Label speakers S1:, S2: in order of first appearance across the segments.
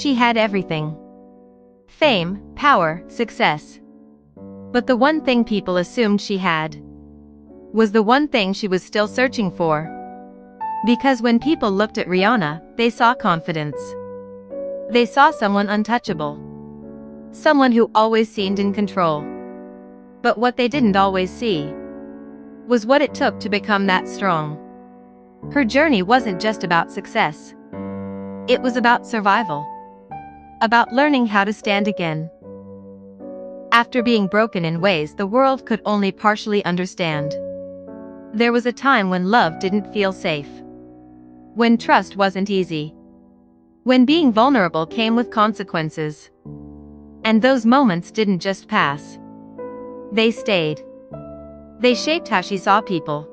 S1: She had everything: fame, power, success. But the one thing people assumed she had was the one thing she was still searching for. Because when people looked at Rihanna, they saw confidence. They saw someone untouchable. Someone who always seemed in control. But what they didn't always see was what it took to become that strong. Her journey wasn't just about success. It was about survival. About learning how to stand again after being broken in ways the world could only partially understand. There was a time when love didn't feel safe. When trust wasn't easy. When being vulnerable came with consequences. And those moments didn't just pass. They stayed. They shaped how she saw people.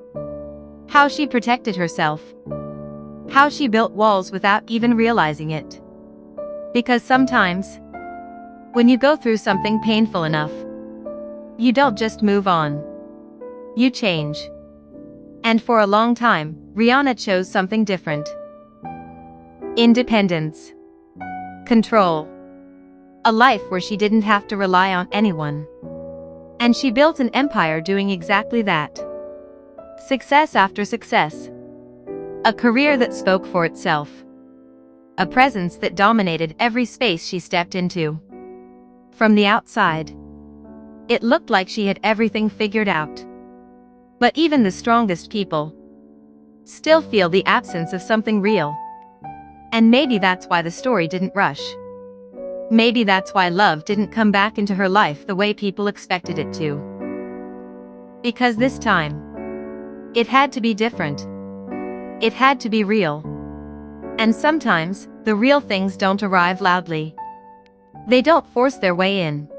S1: How she protected herself. How she built walls without even realizing it. Because sometimes, when you go through something painful enough, you don't just move on. You change. And for a long time, Rihanna chose something different. Independence. Control. A life where she didn't have to rely on anyone. And she built an empire doing exactly that. Success after success. A career that spoke for itself. A presence that dominated every space she stepped into. From the outside, it looked like she had everything figured out. But even the strongest people still feel the absence of something real. And maybe that's why the story didn't rush. Maybe that's why love didn't come back into her life the way people expected it to. Because this time, it had to be different. It had to be real. And sometimes, the real things don't arrive loudly. They don't force their way in.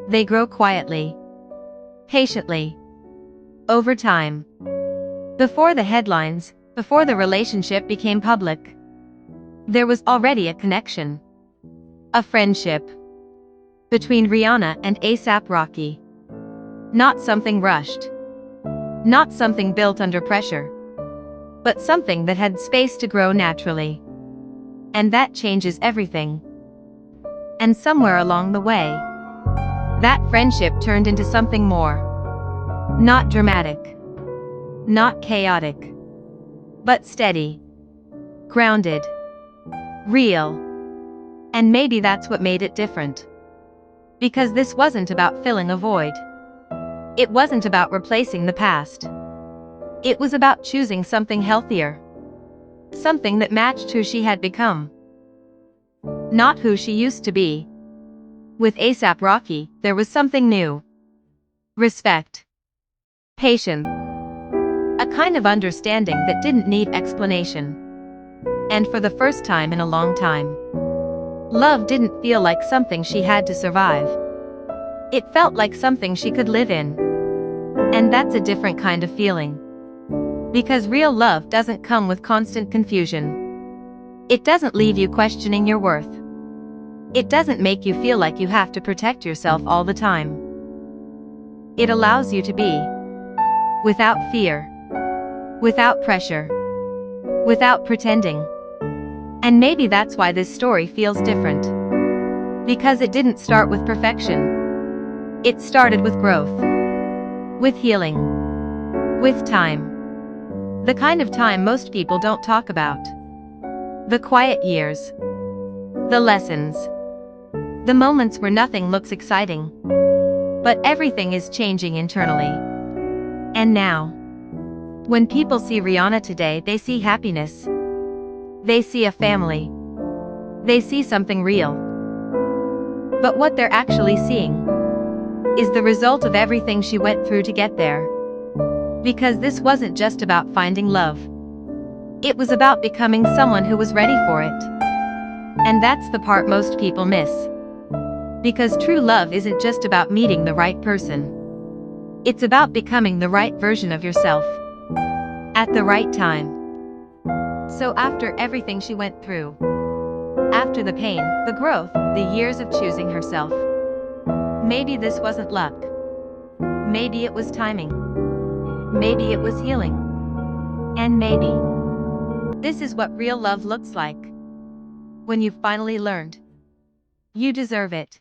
S1: They grow quietly. Patiently. Over time. Before the headlines, before the relationship became public, there was already a connection. A friendship. Between Rihanna and A$AP Rocky. Not something rushed. Not something built under pressure. But something that had space to grow naturally. And that changes everything. And somewhere along the way, that friendship turned into something more. Not dramatic. Not chaotic. But steady. Grounded. Real. And maybe that's what made it different. Because this wasn't about filling a void. It wasn't about replacing the past. It was about choosing something healthier. Something that matched who she had become. Not who she used to be. With A$AP Rocky, there was something new. Respect. Patience. A kind of understanding that didn't need explanation. And for the first time in a long time, love didn't feel like something she had to survive. It felt like something she could live in. And that's a different kind of feeling. Because real love doesn't come with constant confusion. It doesn't leave you questioning your worth. It doesn't make you feel like you have to protect yourself all the time. It allows you to be. Without fear. Without pressure. Without pretending. And maybe that's why this story feels different. Because it didn't start with perfection. It started with growth. With healing. With time. The kind of time most people don't talk about. The quiet years. The lessons. The moments where nothing looks exciting. But everything is changing internally. And now, when people see Rihanna today, they see happiness. They see a family. They see something real. But what they're actually seeing is the result of everything she went through to get there. Because this wasn't just about finding love. It was about becoming someone who was ready for it. And that's the part most people miss. Because true love isn't just about meeting the right person. It's about becoming the right version of yourself. At the right time. So after everything she went through, after the pain, the growth, the years of choosing herself, maybe this wasn't luck. Maybe it was timing. Maybe it was healing. And maybe this is what real love looks like. when you've finally learned. You deserve it.